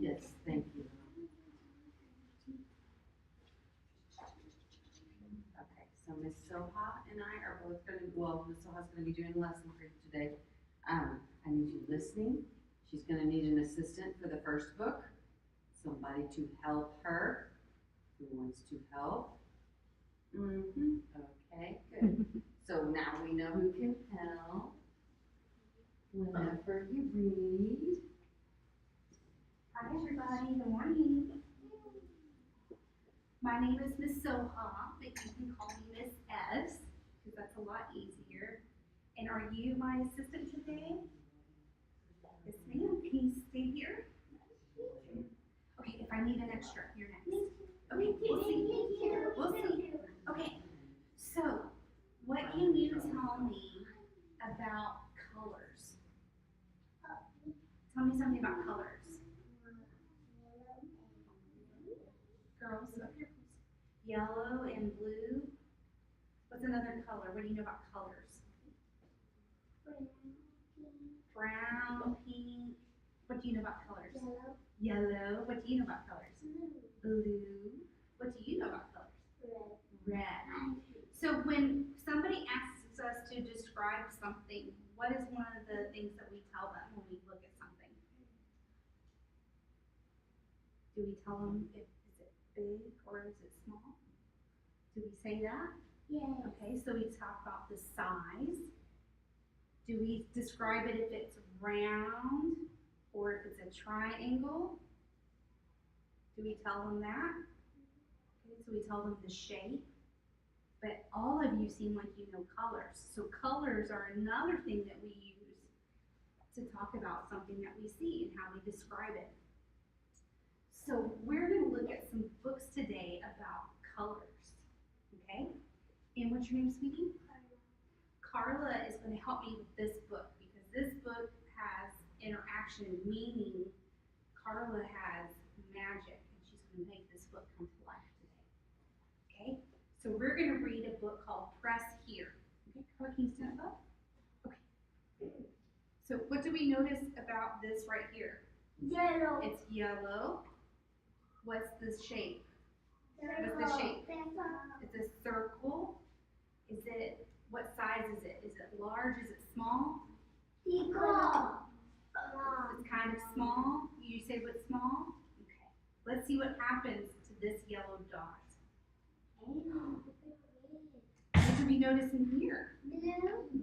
Yes, thank you. Okay, so Miss Soha and I are both gonna, well, Miss Soha's gonna be doing a lesson for you today. I need you listening. She's gonna need an assistant for the first book, somebody to help her. Who wants to help? Okay, good. So now we know who can help whenever you read. Hi everybody, good morning. My name is Miss Soha, but you can call me Miss S, because that's a lot easier. And are you my assistant today? Yes ma'am, can you stay here? Okay, if I need an extra, you're next. Okay, we'll see. We'll see. Okay, so what can you tell me about colors? Tell me something about colors. Girls, up here, please. Yellow and blue. What's another color? What do you know about colors? Brown, pink. What do you know about colors? Yellow. What do you know about colors? Blue. What do you know about colors? Red. So when somebody asks us to describe something, what is one of the things that we tell them when we look at something? Do we tell them if is it big or is it small? Do we say that? Yes. Okay, so we talk about the size. Do we describe it if it's round or if it's a triangle? Do we tell them that? Okay, so we tell them the shape. But all of you seem like you know colors. So colors are another thing that we use to talk about something that we see and how we describe it. So we're going to look at some books today about colors, okay? And what's your name, sweetie? Carla is going to help me with this book because this book has interaction, meaning Carla has magic, and she's going to make this book come to life today, okay? So we're going to read a book called Press Here. Okay, Carla, can you stand up? Okay. So what do we notice about this right here? Yellow. It's yellow. What's the shape? What's the shape? It's a circle. Is it, what size is it? Is it large? Is it small? It's kind of small. You say what's small? Okay. Let's see what happens to this yellow dot. What do we notice in here?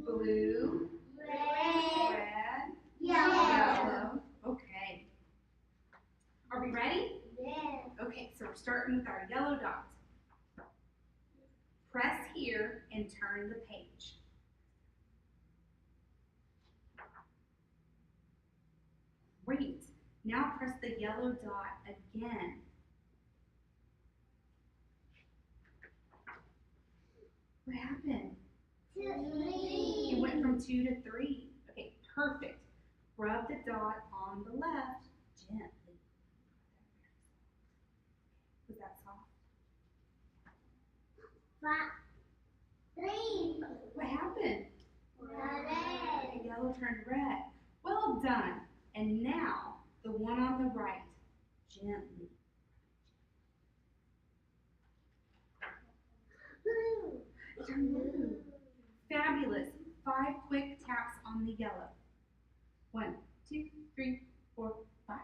Blue. Red. Yellow. Okay. Are we ready? Yes. Okay, so we're starting with our yellow dot. Press here and turn the page. Great. Now press the yellow dot again. What happened? It went from 2 to 3. Okay, perfect. Rub the dot on the left gently. Was that soft? What happened? Red. The yellow turned red. Well done. And now, the one on the right, gently. Blue. It turned blue. Fabulous. 5 quick taps on the yellow. 1, 2, 3, 4, 5.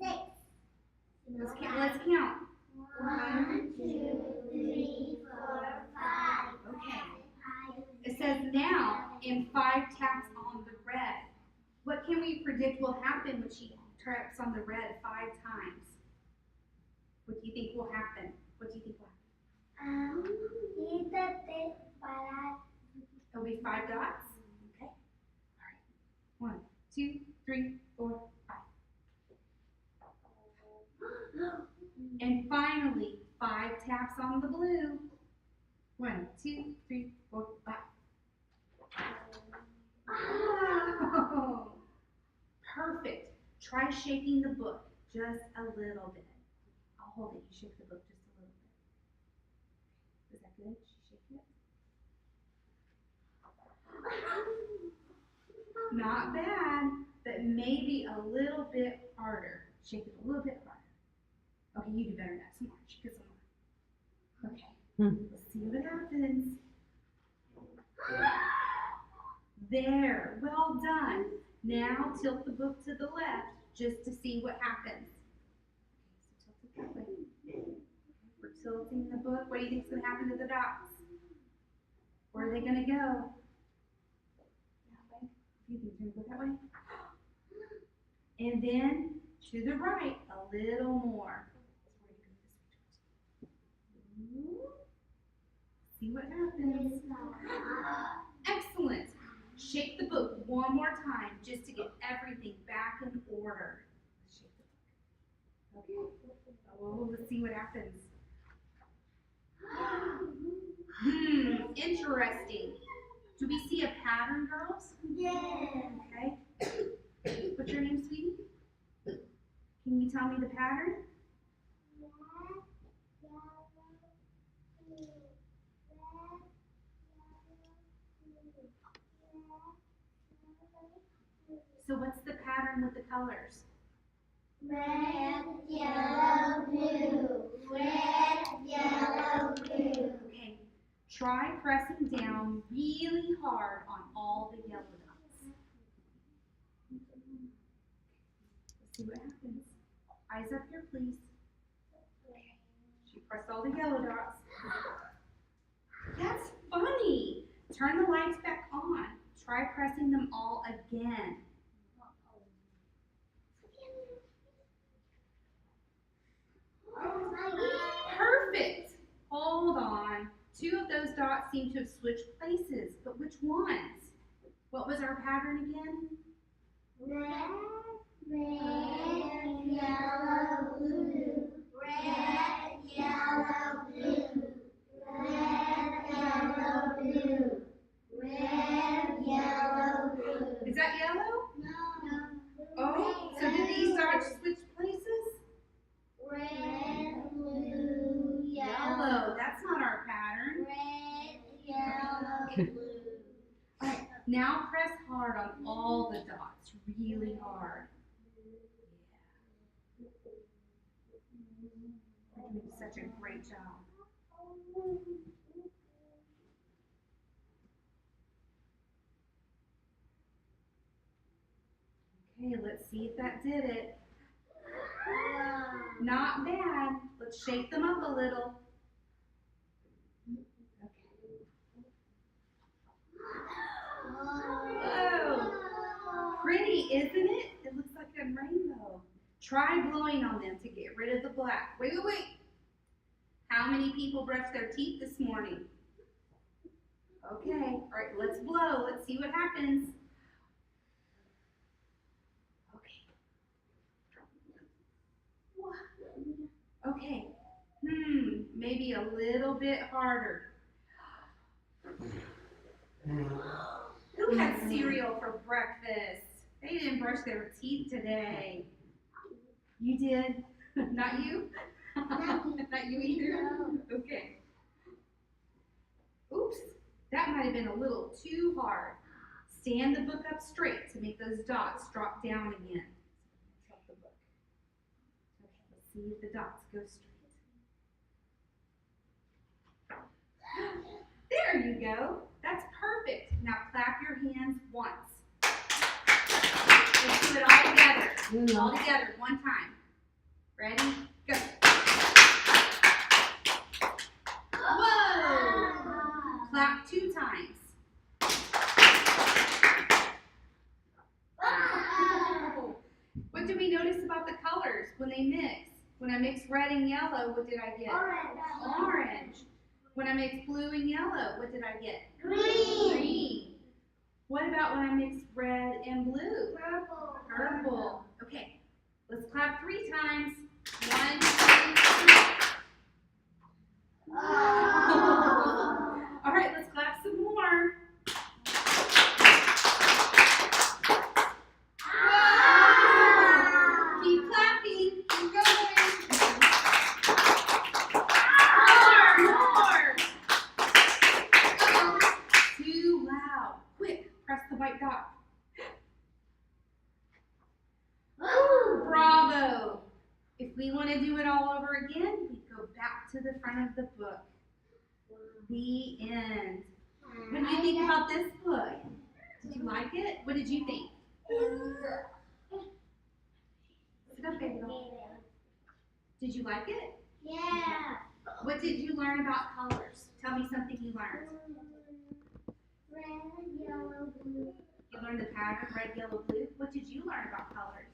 6. Let's count. 1, 2, 3, 4, 5. Okay. It says now in 5 taps on the red. What can we predict will happen when she taps on the red 5 times? What do you think will happen? What do you think will happen? It'll be 5 dots? Okay. All right. 1, 2, 3, 4, 5. And finally, 5 taps on the blue. 1, 2, 3, 4, 5. Oh, perfect. Try shaking the book just a little bit. I'll hold it. You shake the book just a little bit. Is that good? She shake it? Not bad, but maybe a little bit harder. Shake it a little bit harder. Okay, you do better than that. Some more. Shake it some more. Okay. Let's see what happens. There. Well done. Now tilt the book to the left just to see what happens. Okay, so tilt it that way. We're tilting the book. What do you think is going to happen to the dots? Where are they going to go? That way. You think they're going to go that way? And then to the right a little more. See what happens. Excellent. Shake the book one more time just to get everything back in order. Shake the book. Okay. Oh, let's see what happens. Interesting. Do we see a pattern, girls? Yes. Okay. What's your name, sweetie? Can you tell me the pattern? So what's the pattern with the colors? Red, yellow, blue. Red, yellow, blue. Okay. Try pressing down really hard on all the yellow dots. Let's see what happens. Eyes up here, please. She pressed all the yellow dots. That's funny. Turn the lights back on. Try pressing them all again. Perfect. Hold on. Two of those dots seem to have switched places, but which ones? What was our pattern again? Red, yellow, blue. Red, yellow, blue. Red, yellow, blue. Red, yellow, blue. Is that yellow? No. Oh, so did these dots switch places? Red, blue, Yellow. That's not our pattern. Red, yellow, blue. All right, now press hard on all the dots, really hard. You're doing such a great job. Okay, let's see if that did it. Not bad. Let's shake them up a little. Whoa. Pretty, isn't it? It looks like a rainbow. Try blowing on them to get rid of the black. Wait. How many people brushed their teeth this morning? Okay, all right, let's blow. Let's see what happens. Okay, maybe a little bit harder. Who had cereal for breakfast? They didn't brush their teeth today. You did? Not you? Not you either? Okay. Oops, that might have been a little too hard. Stand the book up straight to make those dots drop down again. Drop the book. Okay, let's see if the dots go straight. There you go. That's perfect. Now clap your hands once. Let's do it all together. All together, one time. Ready? Go. Whoa! Clap 2 times. What do we notice about the colors when they mix? When I mix red and yellow, what did I get? Orange. When I mix blue and yellow, what did I get? Green. What about when I mix red and blue? Purple. Okay, let's clap 3 times. 1, 2, 3. All right, let's clap some more. Keep clapping. Keep going. More. Too loud. Quick, press the white dot. we want to do it all over again, we go back to the front of the book. The end. What do you think about this book? Did you like it? What did you think? Sit up, baby. Did you like it? Yeah. What did you learn about colors? Tell me something you learned. Red, yellow, blue. You learned the pattern, red, yellow, blue. What did you learn about colors?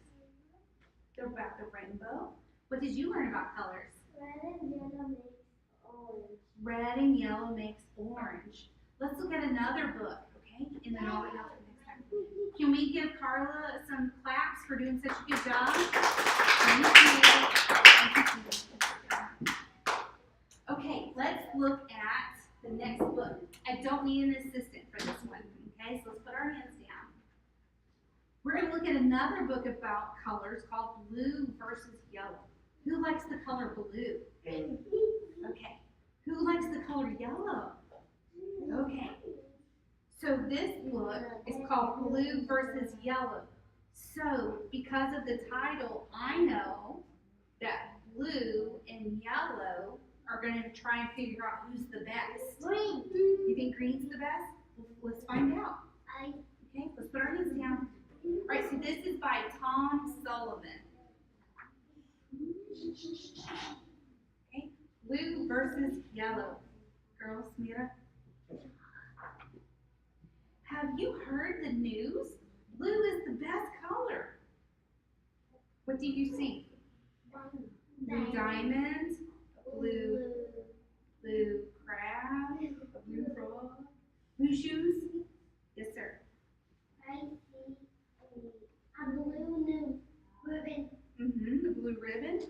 About the rainbow. What did you learn about colors? Red and yellow makes orange. Red and yellow makes orange. Let's look at another book, okay? And then I'll wait out for the next time. Can we give Carla some claps for doing such a good job? Thank you. Okay, let's look at the next book. I don't need an assistant for this one, okay? So let's put our hands down. We're going to look at another book about colors called Blue versus Yellow. Who likes the color blue? Okay. Who likes the color yellow? Okay. So this book is called Blue versus Yellow. So because of the title, I know that blue and yellow are going to try and figure out who's the best. Green. You think green's the best? Let's find out. Okay, let's put our hands down. All right, so this is by Tom Sullivan. Okay, blue versus yellow. Girls, Mira. Have you heard the news? Blue is the best color. What do you see? Blue diamond, blue crab, a blue frog, blue shoes. Yes, sir. I see a blue new ribbon. The blue ribbon. Okay.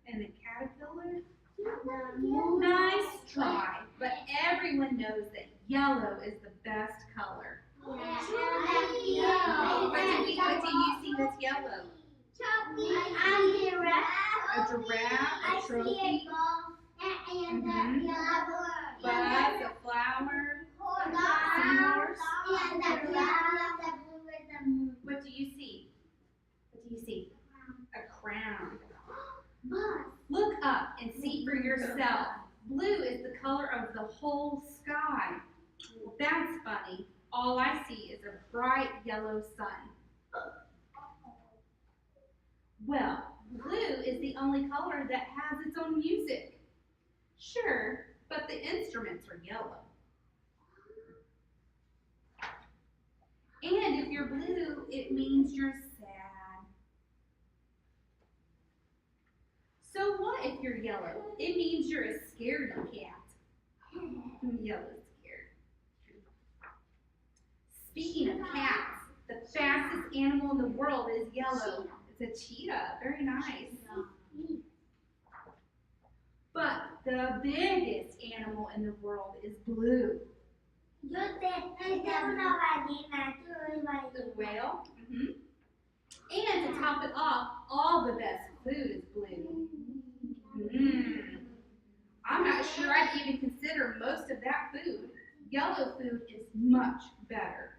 And the caterpillar. The Nice try. But everyone knows that yellow is the best color. What do you see that's yellow? A giraffe, a trophy, bug, a flower. What do you see? What do you see? A crown. Look up and see for yourself. Blue is the color of the whole sky. Well, that's funny. All I see is a bright yellow sun. Well, blue is the only color that has its own music. Sure, but the instruments are yellow. And if you're blue, it means you're sad. So what if you're yellow? It means you're a scaredy cat. Yellow's scared. Speaking of cats, the fastest animal in the world is yellow. It's a cheetah. Very nice. But the biggest animal in the world is blue. The whale. And to top it off, all the best food is blue. I'm not sure I'd even consider most of that food. Yellow food is much better.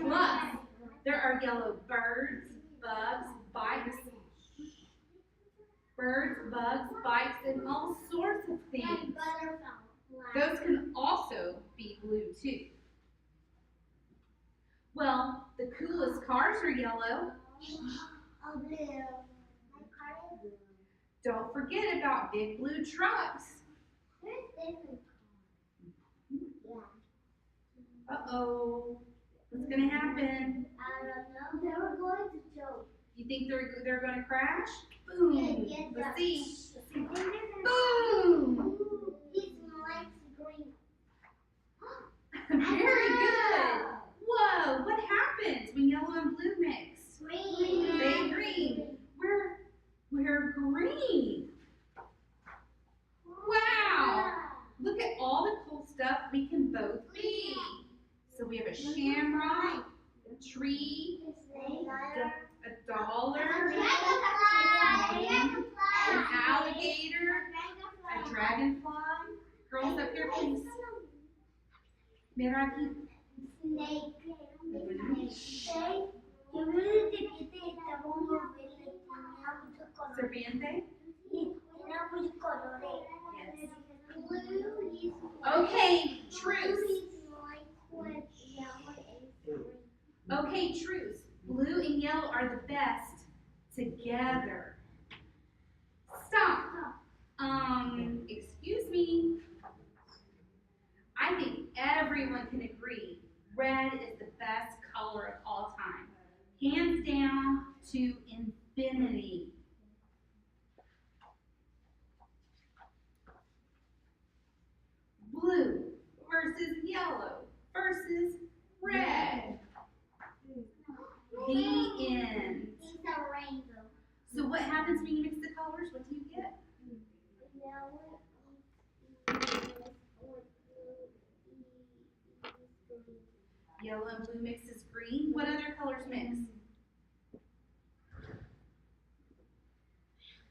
Plus, there are yellow birds, bugs, bites. Birds, bugs, bites, and all sorts of things. Those can also be blue too. Well, the coolest cars are yellow. Don't forget about big blue trucks. Uh-oh. What's going to happen? I don't know. They were going to choke. You think they're going to crash? Boom. Yeah, Let's see. Boom! Boom. His legs green. Very good. Whoa, what happens when yellow and blue mix? Green. They green. We're green. Wow. Look at all the cool stuff we can both be. So we have a shamrock, a tree, a dollar, an alligator, a dragonfly. Girls up here, please. Meraki. Snake. Yo veo desde que estaba muy verde, tenía muchos colores. Serpiente? Sí, tenía muchos colores. Yes. Blue is Okay, blue truce. is like what yellow is green. Okay, truce. Blue and yellow are the best together. Stop. Excuse me. I think everyone can agree red is the best color of all time. Hands down to infinity. Blue versus yellow versus red. The end. It's a rainbow. So what happens when you mix the colors? What do you get? Yellow Yellow and blue mixes green. What other colors mix?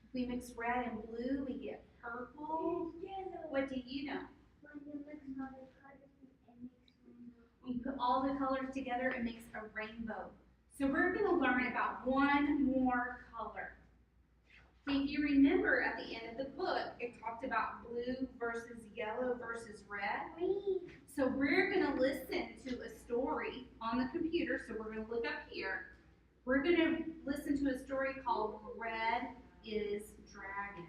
If we mix red and blue, we get purple. Yellow. What do you know? When you mix all the colors, it makes rainbow. When you put all the colors together, it makes a rainbow. So we're going to learn about one more color. If you remember at the end of the book, it talked about blue versus yellow versus red. Green. So we're going to listen to a story on the computer. So we're going to look up here. We're going to listen to a story called Red is Dragon.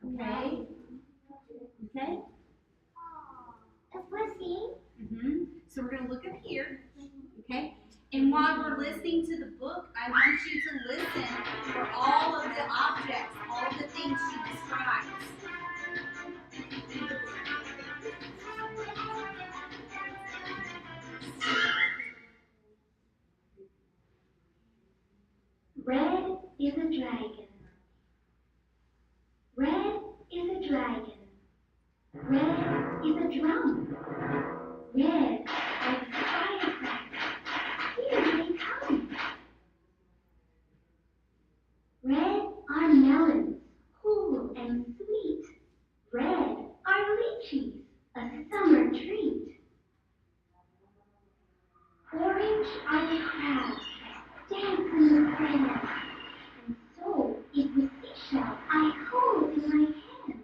Okay? Okay? That's what see. So we're going to look up here. Okay? And while we're listening to the book, I want you to listen for all of the objects, all of the things she describes. Red is a dragon. Red is a dragon. Red is a drum. Red like firecrackers. Here they come. Red are melons, cool and sweet. Red are lychees, a summer treat. Orange are the crabs, dance in the sand. And so is the seashell I hold in my hand.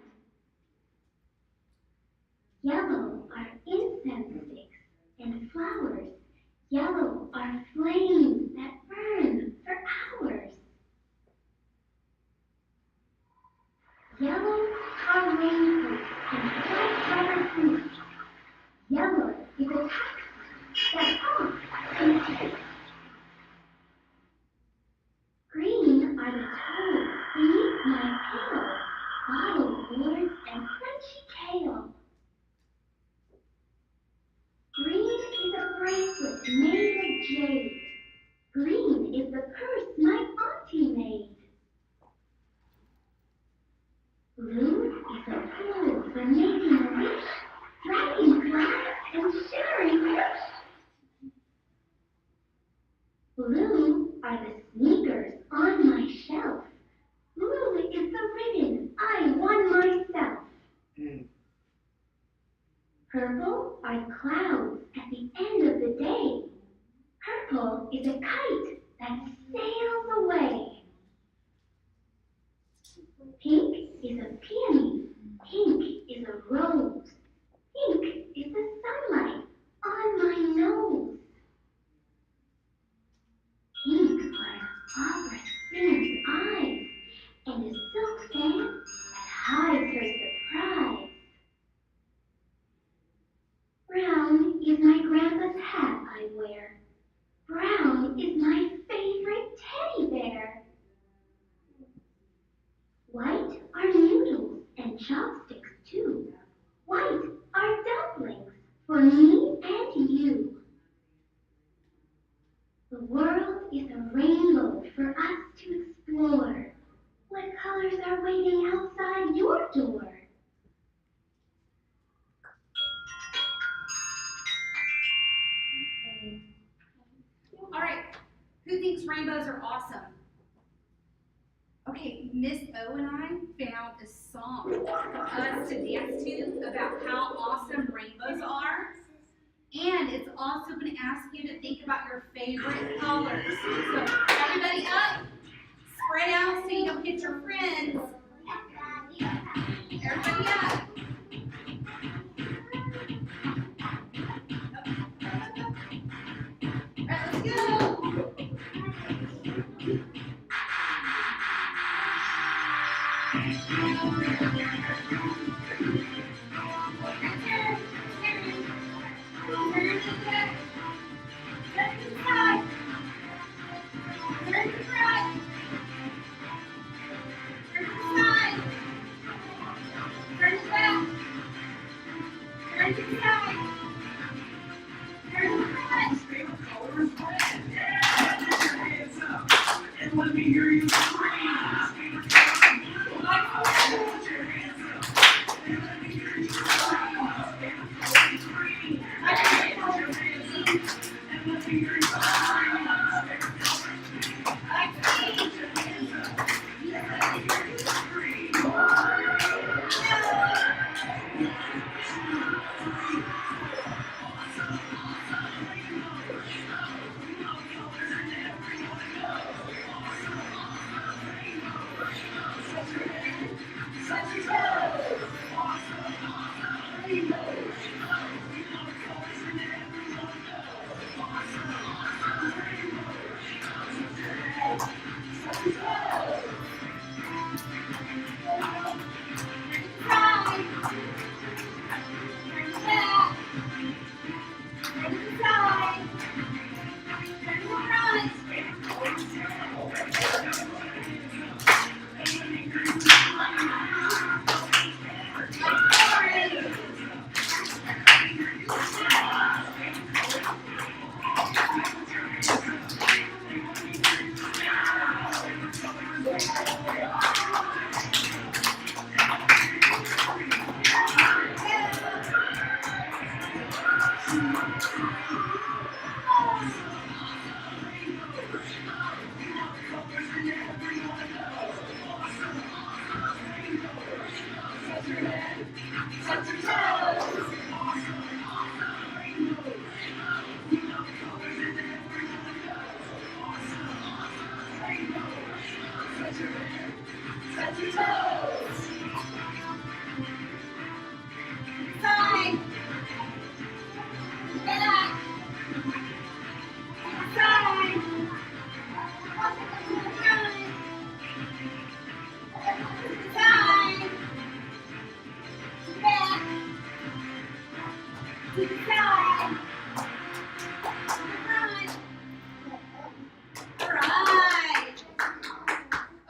Yellow are incense sticks and flowers. Yellow are flames that burn for hours. Yellow are rainbows and bright rubber boots. Yellow is a taxi that honks and takes. Green are the toads beneath my tail, bottle boards and crunchy kale. Green is a bracelet made of jade. Green is the purse my auntie made. Blue is a pool for making a wish, dragonflies and sharing fish. Blue are the sneakers on my shelf. Blue is the ribbon I won myself. Purple are clouds at the end of the day. Purple is a kite that sails away. Pink is a peony. Pink is a rose. Pink is the sunlight on my nose. Pink are an opera singer's eyes and a silk fan that hides her surprise. Brown is my grandpa's hat I wear. Brown is my favorite teddy bear. White are noodles and chopsticks too. White are dumplings for me and you. The world is a rainbow for us to explore. What colors are waiting outside your door? All right. Who thinks rainbows are awesome? Okay, Miss O and I found a song for us to dance to about how awesome rainbows are. And And it's also going to ask you to think about your favorite colors. So everybody up, spread out so you don't hit your friends. Everybody up. All right, let's go. Let me hear you scream.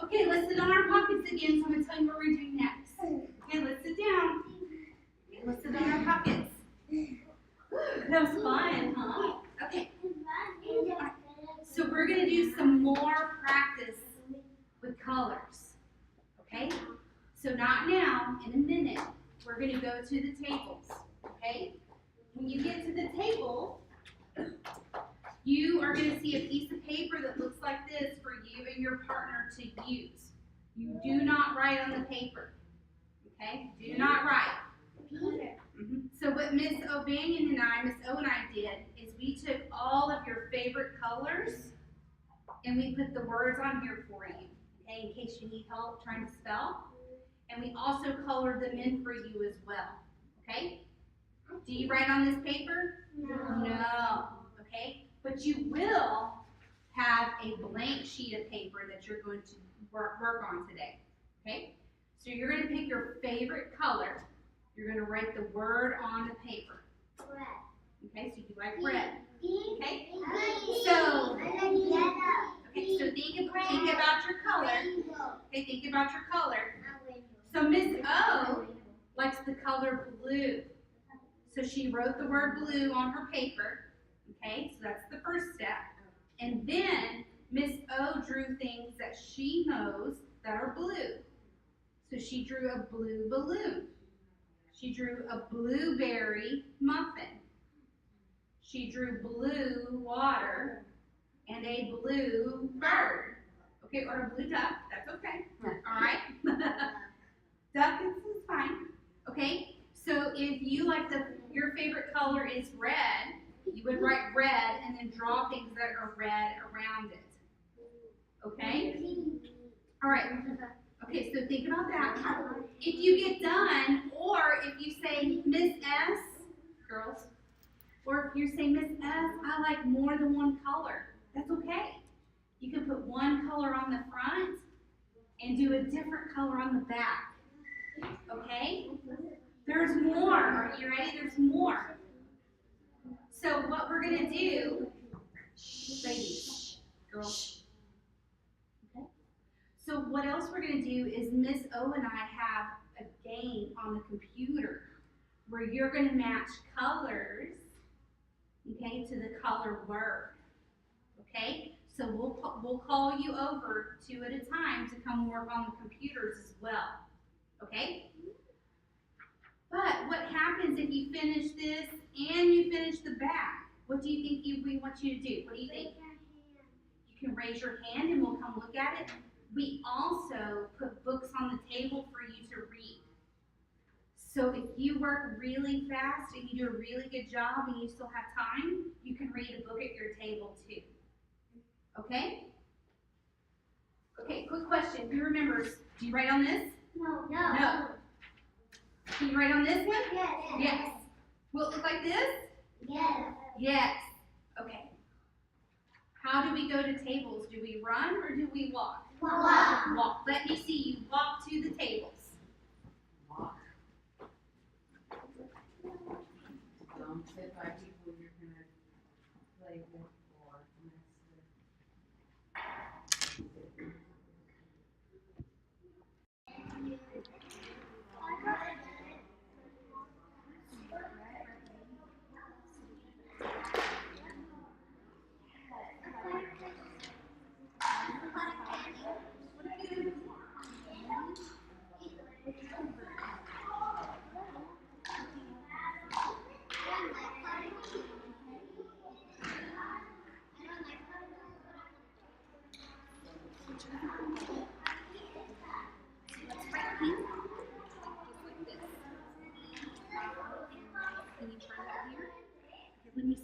Okay, let's sit on our pockets again, so I'm going to tell you what we're doing next. Okay, let's sit down. Okay, let's sit on our pockets. That was fun, huh? Okay. So we're going to do some more practice with colors. Okay? So not now, in a minute, we're going to go to the tables. Okay? When you get to the table, you are going to see a piece of paper that looks like this for you and your partner to use. You do not write on the paper. Okay? Do not write. So what Miss O'Banion and I, Miss O and I did, is we took all of your favorite colors and we put the words on here for you, okay, in case you need help trying to spell. And we also colored them in for you as well, okay? Do you write on this paper? No, okay? But you will have a blank sheet of paper that you're going to work on today, okay? So you're going to pick your favorite color. You're going to write the word on the paper. Okay, so you like red. Okay? So think about your color. Okay, think about your color. So Miss O likes the color blue. So she wrote the word blue on her paper. Okay, so that's the first step. And then Miss O drew things that she knows that are blue. So she drew a blue balloon. She drew a blueberry muffin. She drew blue water and a blue bird. Okay, or a blue duck. That's okay. All right? Duck is fine. Okay? So if you like your favorite color is red, You would write red and then draw things that are red around it. Okay? All right. Okay, so think about that. If you get done, or if you say Miss S, girls, or if you say Miss S, I like more than one color, that's okay. You can put one color on the front and do a different color on the back. Okay? There's more. Are you ready? There's more. So what we're going to do, ladies, girls. Okay? So what else we're going to do is Miss O and I have a game on the computer where you're going to match colors, okay, to the color word. Okay? So we'll call you over 2 at a time to come work on the computers as well. Okay? But what happens if you finish this and you finish the back? What do you think we want you to do? What do you think? You can raise your hand and we'll come look at it. We also put books on the table for you to read. So if you work really fast and you do a really good job and you still have time, you can read a book at your table too. Okay? Okay, quick question. Who remembers? Do you write on this? No. No. Can you write on this one? Yes. Yes. Will it look like this? Yes. Yes. Okay. How do we go to tables? Do we run or do we walk? Walk. Walk. Let me see you walk to the tables. Walk. Don't sit by people you're gonna play with or mess with. Let me see.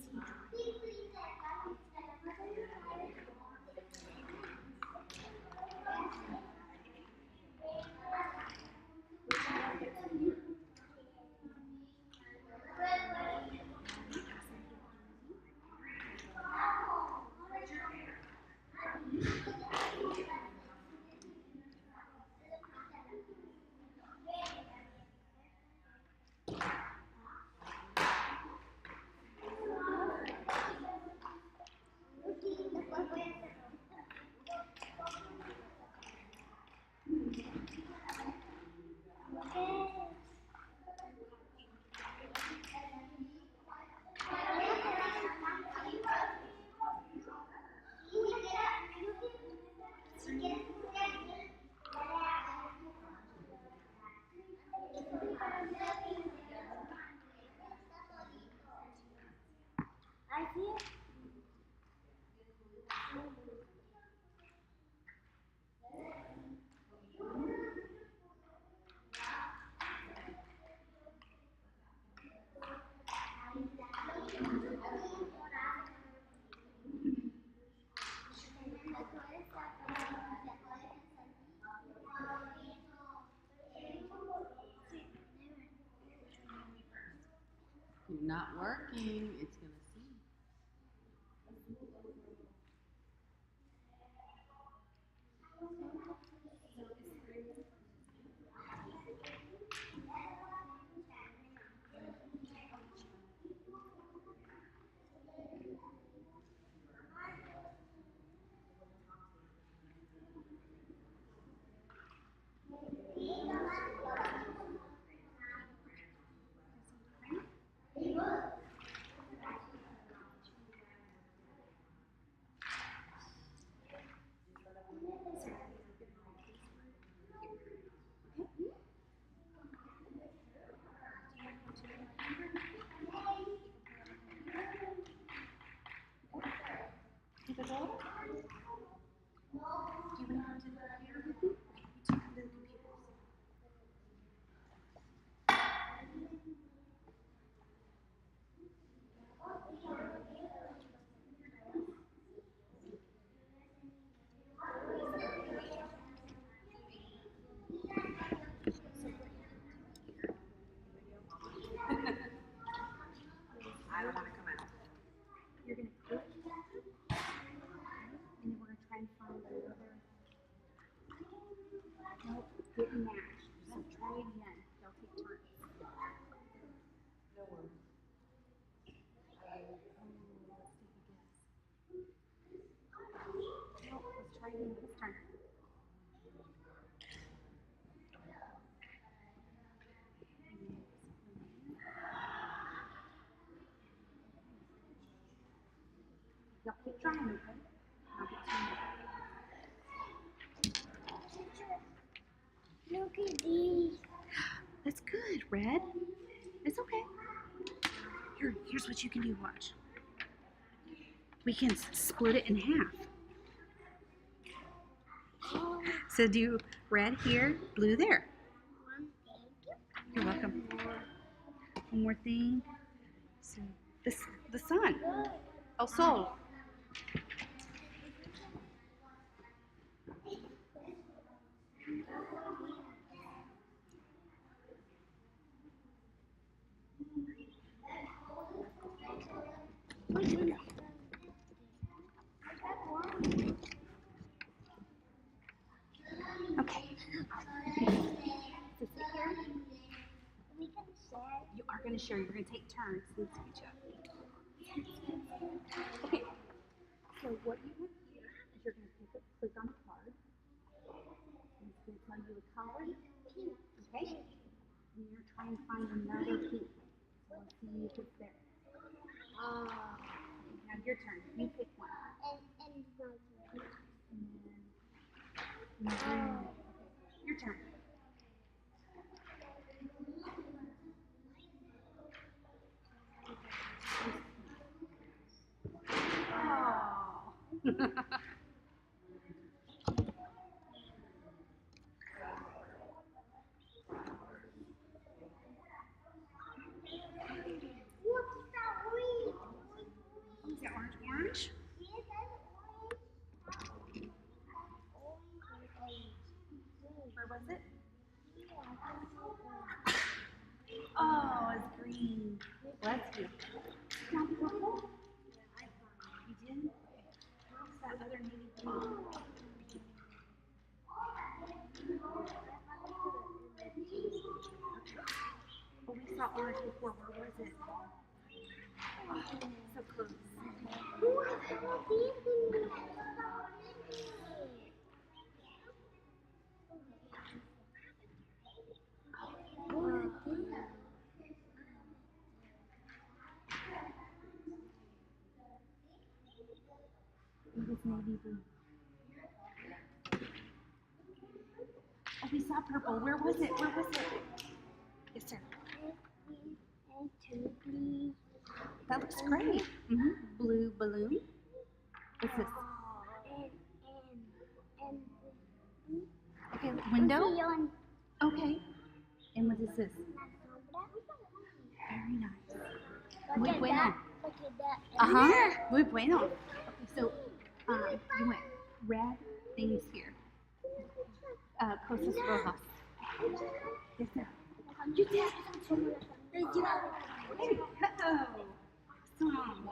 I see it. If you're not working, it's gonna see. don't want to come out. You're gonna click, and then we're gonna try and find another. Nope, didn't match. So try again. They'll take turns. No worries. Nope, let's try again this turn. Y'all keep trying, okay? I'll get to Look at these. That's good, Red. It's okay. Here's what you can do, watch. We can split it in half. So do red here, blue there. You're welcome. One more thing. So the sun. El sol. Okay. So sit here. We can share. You are going to share. You're going to take turns and each other. Okay. So what you want here is you're going to click on a card. And it's going to tell you a color. Okay. And you're trying to find another pink. So let's see if it's there. Okay, now your turn. You pick one. And then green. Your turn. Oh. Is that orange? Where was it? Oh, it's green. Let's see. Not purple? You did? Where's that other navy blue? Oh, we saw orange before. Where was it? Oh, so close. It was navy blue. Oh, we saw purple. Where was it? Where was it? Yes, sir. That looks great. Blue balloon. What's this? Okay, window. Okay. And what is this? Very nice. Muy bueno. Muy bueno. Okay, so you went red things here. Cosas rojas. Yes, sir. You did. Hey, oh, awesome.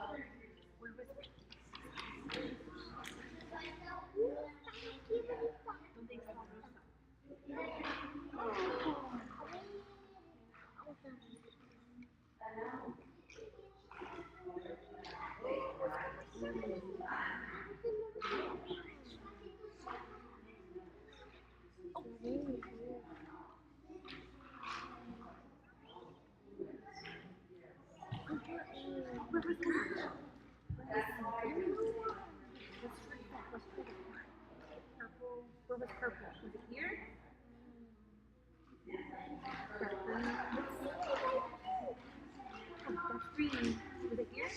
Where was it? Where was purple? Was it here? Purple. Oh, that's green. Was it here?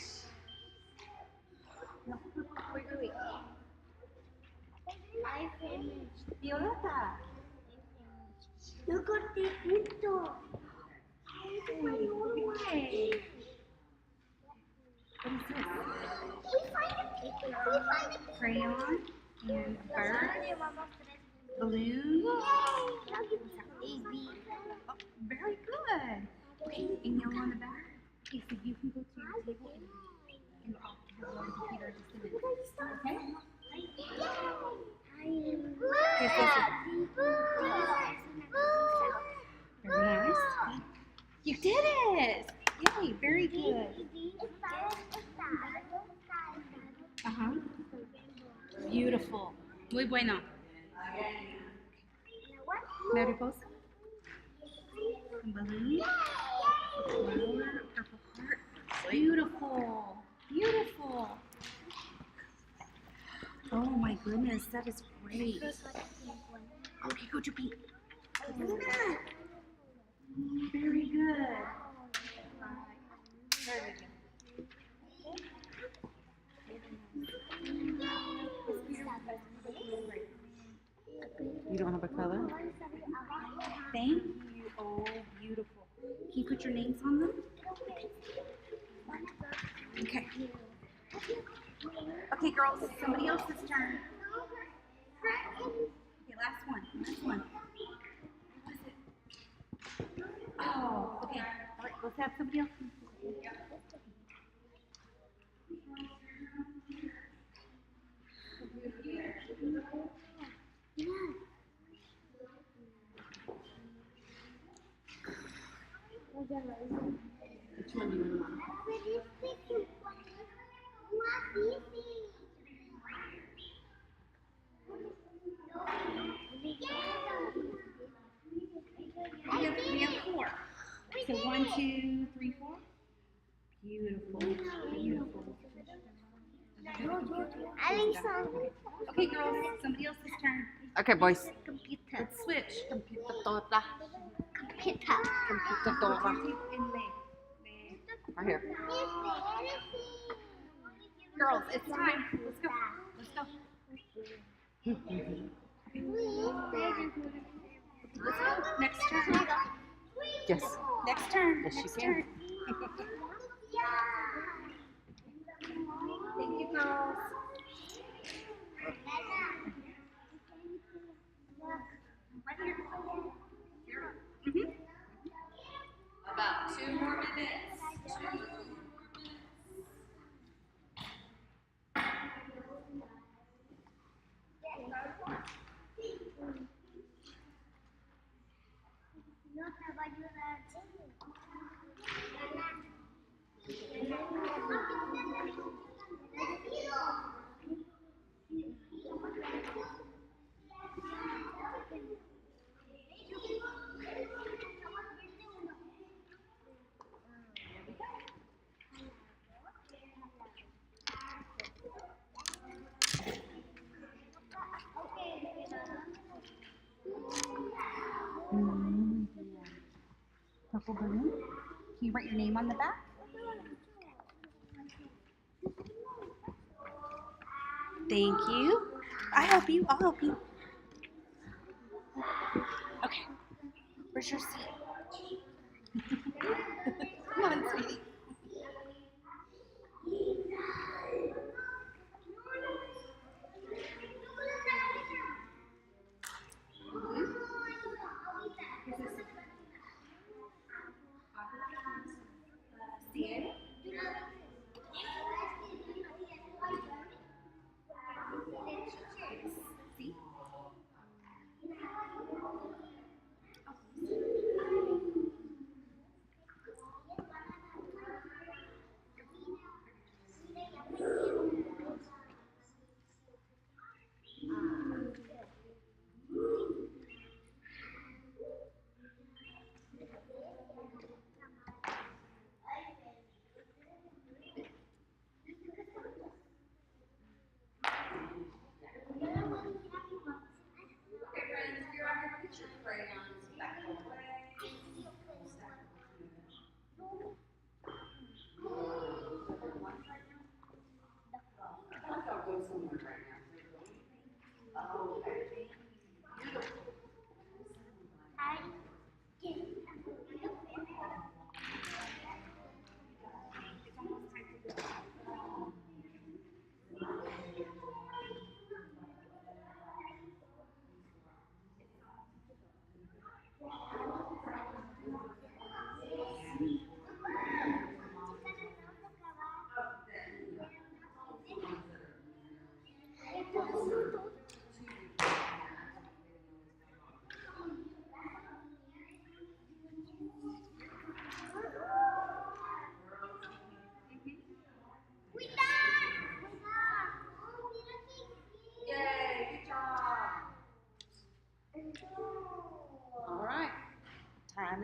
No. Wait. I finished. Violeta. Look at this window. Hey. What is this? We find a picture. Crayon and bird. Balloon. Oh, very good. Okay, and yellow on the back. Okay, so you can go to your table and I'll have you on the computer in just a minute. Okay? Here's this one. Very nice. You did it! Yay, very good. Uh-huh. Beautiful. Muy bueno. Mariposa. Balloon. Flower. Purple heart. Beautiful. Beautiful. Oh my goodness, that is great. Okay, go to pink. Very good. Very good. You don't have a color? Thank you. Oh, beautiful. Can you put your names on them? Okay. Okay, girls, it's somebody else's turn. Okay, last one. Last one. Oh, okay. All right, let's have somebody else. Which one do you want? We have four. So 1, 2, 3, 4. Beautiful. Beautiful. Okay, girls, somebody else's turn. Okay, boys. Let's switch. Computadora. Computadora. And lay. Right here. Girls, it's time. Let's go. Let's go. Let's go. Next turn. Yes. Next turn. Yes, Next you can. turn. Thank you, girls. Right here. Mm-hmm. About 2 more minutes. Purple balloon. Can you write your name on the back? Thank you. I'll help you. I'll help you. Okay. Where's your seat? Come on, sweetie.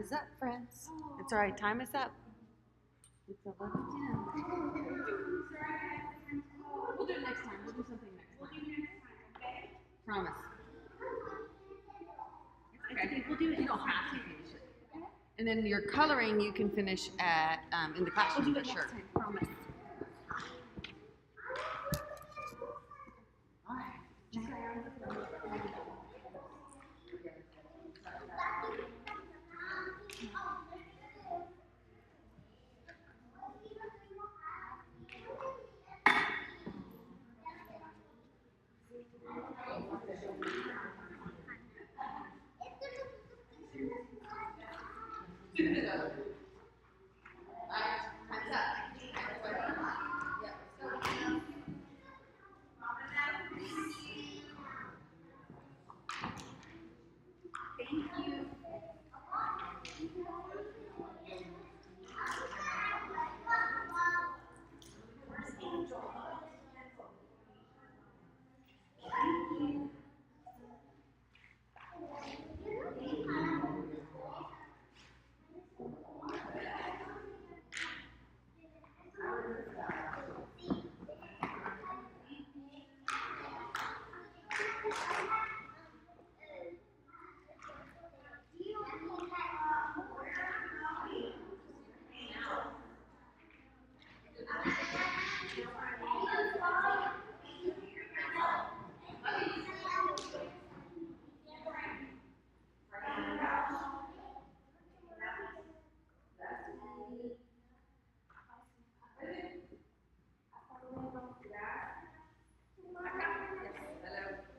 is up, friends. It's all right. Time is up. It's 11:10. We'll do it next time. We'll do something next time. Promise. Okay. We'll do it. You don't have to finish it. And then your coloring you can finish at in the classroom for sure. Promise. All right.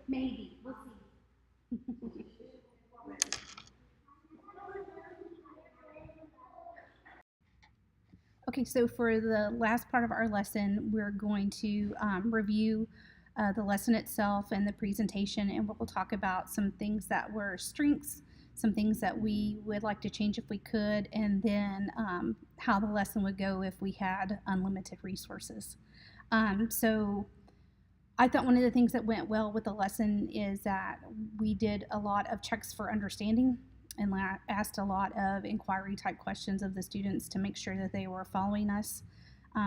Maybe. We'll see. Okay, so for the last part of our lesson, we're going to review the lesson itself and the presentation, and we'll talk about some things that were strengths, some things that we would like to change if we could, and then how the lesson would go if we had unlimited resources. So I thought one of the things that went well with the lesson is that we did a lot of checks for understanding and asked a lot of inquiry type questions of the students to make sure that they were following us,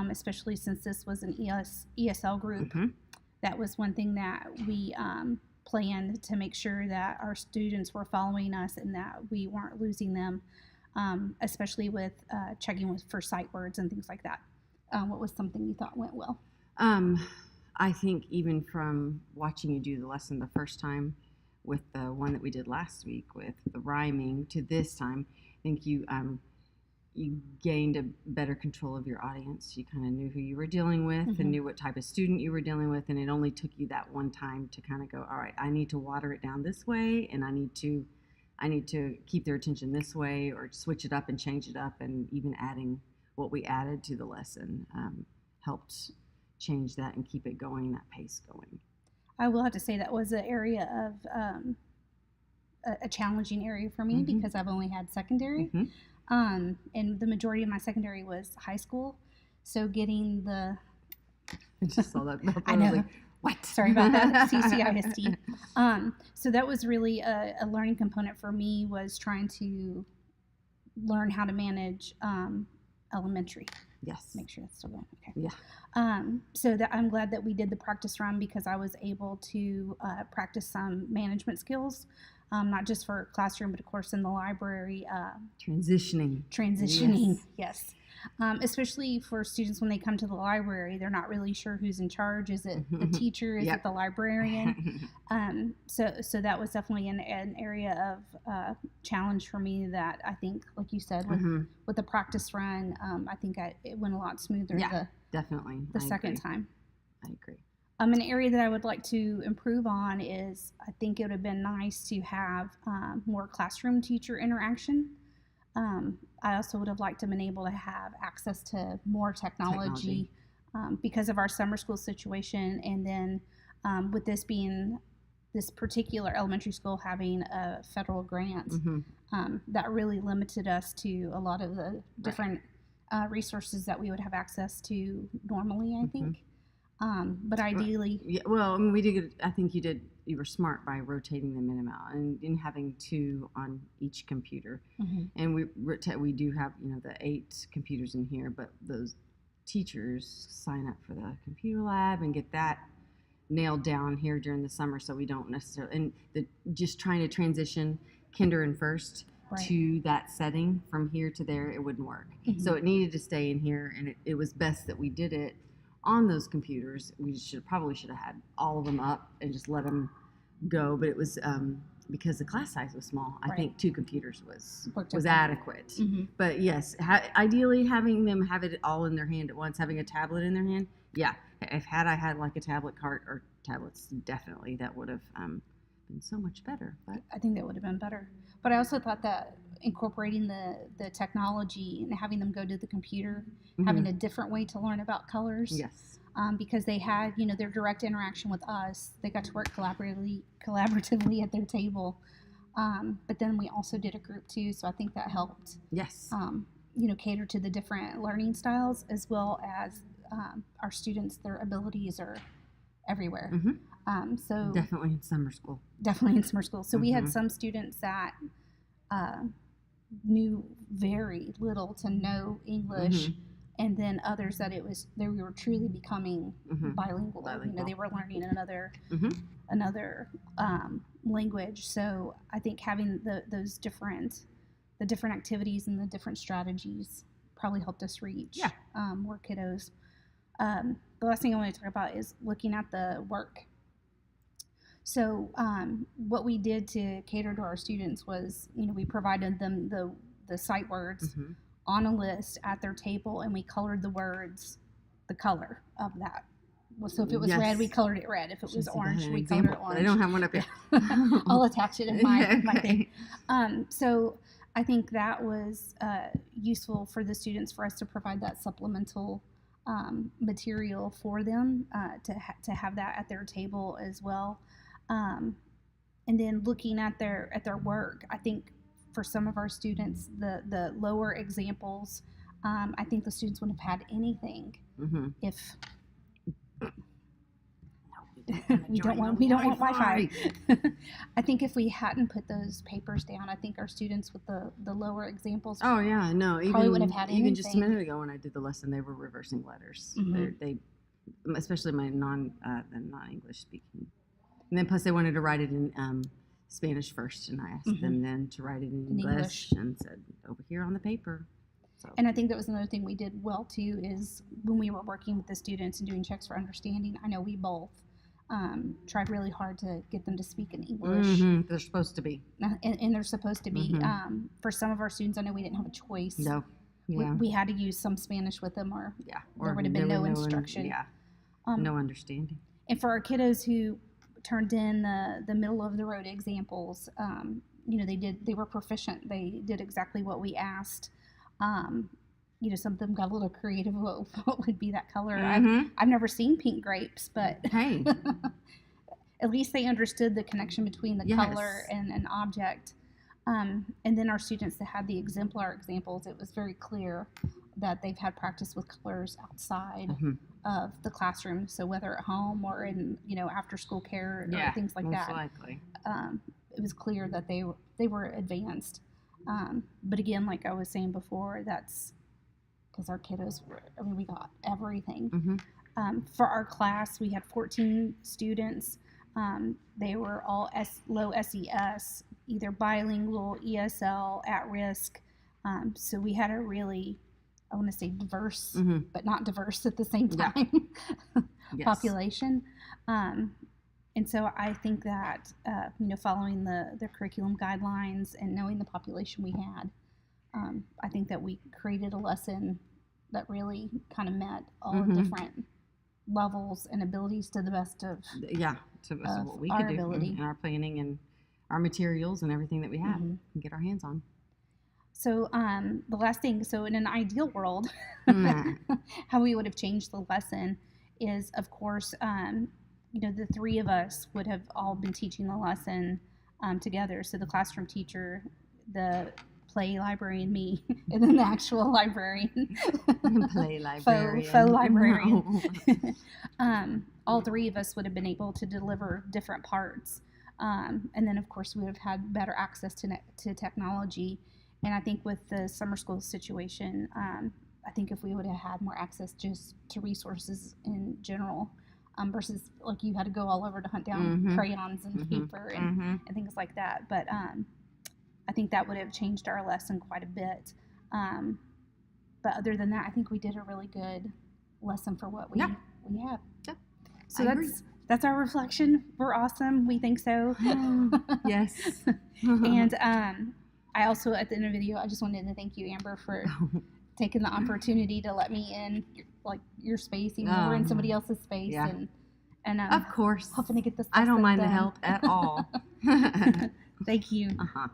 especially since this was an ESL group. Mm-hmm. That was one thing that we planned to make sure that our students were following us and that we weren't losing them, especially with checking for sight words and things like that. What was something you thought went well? I think even from watching you do the lesson the first time with the one that we did last week with the rhyming to this time, I think you gained a better control of your audience. You kind of knew who you were dealing with mm-hmm. and knew what type of student you were dealing with, and it only took you that one time to kind of go, all right, I need to water it down this way, and I need to keep their attention this way, or switch it up and change it up, and even adding what we added to the lesson helped change that and keep it going, that pace going. I will have to say that was an area of a challenging area for me mm-hmm. because I've only had secondary. Mm-hmm. And the majority of my secondary was high school. So getting the... I just saw that. I know. Like, what? Sorry about that. CCIST. So that was really a learning component for me, was trying to learn how to manage elementary. Yes. Make sure that's still going. Okay. Yeah. So that I'm glad that we did the practice run, because I was able to practice some management skills, not just for classroom, but of course in the library. Transitioning. Yes. Especially for students when they come to the library, they're not really sure who's in charge. Is it the teacher? Is it the librarian? So that was definitely an area of challenge for me that I think, like you said, with the practice run, I think it went a lot smoother. Yeah, definitely. The second time. I agree. An area that I would like to improve on is, I think it would have been nice to have more classroom teacher interaction. I also would have liked to have been able to have access to more technology. Because of our summer school situation, and then with this particular elementary school having a federal grant, that really limited us to a lot of the different resources that we would have access to normally, I think. But ideally... Yeah, well, I mean, we did. I think you did you were smart by rotating them in and out, and having 2 on each computer. And we do have, the 8 computers in here, but those teachers sign up for the computer lab and get that nailed down here during the summer, so we don't necessarily, and just trying to transition kinder and first to that setting from here to there, it wouldn't work. So it needed to stay in here, and it was best that we did it on those computers. We probably should have had all of them up and just let them go, but it was because the class size was small. I think 2 computers was adequate. But yes, ideally having them have it all in their hand at once, having a tablet in their hand. Yeah, if I had like a tablet cart or tablets, definitely that would have been so much better. But I think that would have been better. But I also thought that incorporating the technology and having them go to the computer, having a different way to learn about colors. Yes. Because they had, their direct interaction with us. They got to work collaboratively at their table. But then we also did a group too, so I think that helped. Yes. Cater to the different learning styles, as well as our students, their abilities are everywhere. So definitely in summer school. So we had some students that knew very little to no English, and then others that we were truly becoming bilingual. They were learning another language. So I think having the different activities and the different strategies probably helped us reach more kiddos. The last thing I want to talk about is looking at the work. So what we did to cater to our students was, we provided them the sight words on a list at their table, and we colored the words the color of that. So if it was red, we colored it red. If it was orange, we colored it orange. I don't have one up here. I'll attach it in my thing. So I think that was useful for the students, for us to provide that supplemental material for them to have that at their table as well. And then looking at their work, I think for some of our students, the lower examples, I think the students wouldn't have had anything if we don't want Wi-Fi. I think if we hadn't put those papers down, I think our students with the lower examples probably would have had anything. Even just a minute ago when I did the lesson, they were reversing letters. They especially my non-English speaking. And then plus they wanted to write it in Spanish first, and I asked them then to write it in English and said, over here on the paper. So. And I think that was another thing we did well too, is when we were working with the students and doing checks for understanding, I know we both tried really hard to get them to speak in English. They're supposed to be. And they're supposed to be. For some of our students, I know we didn't have a choice. No. Yeah. We had to use some Spanish with them, or there would have been no instruction. No understanding. And for our kiddos who turned in the middle of the road examples, they were proficient. They did exactly what we asked. Some of them got a little creative. What would be that color? I've never seen pink grapes, but hey, at least they understood the connection between the color and an object. And then our students that had the exemplar examples, it was very clear that they've had practice with colors outside of the classroom. So whether at home or in after school care or things like that, likely. It was clear that they were advanced. But again, like I was saying before, that's because our kiddos we got everything. For our class, we had 14 students. They were all low SES, either bilingual, ESL, at risk. So we had a really, I want to say diverse, but not diverse at the same time, population. And so I think that, following the curriculum guidelines and knowing the population we had, I think that we created a lesson that really kind of met all different levels and abilities to the best of what we our could do ability. in our planning and our materials and everything that we have and get our hands on. So the last thing, so in an ideal world, how we would have changed the lesson is, of course, the 3 of us would have all been teaching the lesson together. So the classroom teacher, the play librarian me and then the actual librarian. Play librarian. Faux librarian. No. All three of us would have been able to deliver different parts. And then, of course, we would have had better access to technology. And I think with the summer school situation, I think if we would have had more access just to resources in general, versus like you had to go all over to hunt down crayons and paper and things like that. But I think that would have changed our lesson quite a bit. But other than that, I think we did a really good lesson for what we have. Yep. So I agree. that's our reflection. We're awesome. We think so. Yes. And I also, at the end of the video, I just wanted to thank you, Amber, for taking the opportunity to let me in, like, your space, even though we're in somebody else's space. Yeah. And Of course. hoping to get this. I don't mind the done. help at all. Thank you. Uh-huh.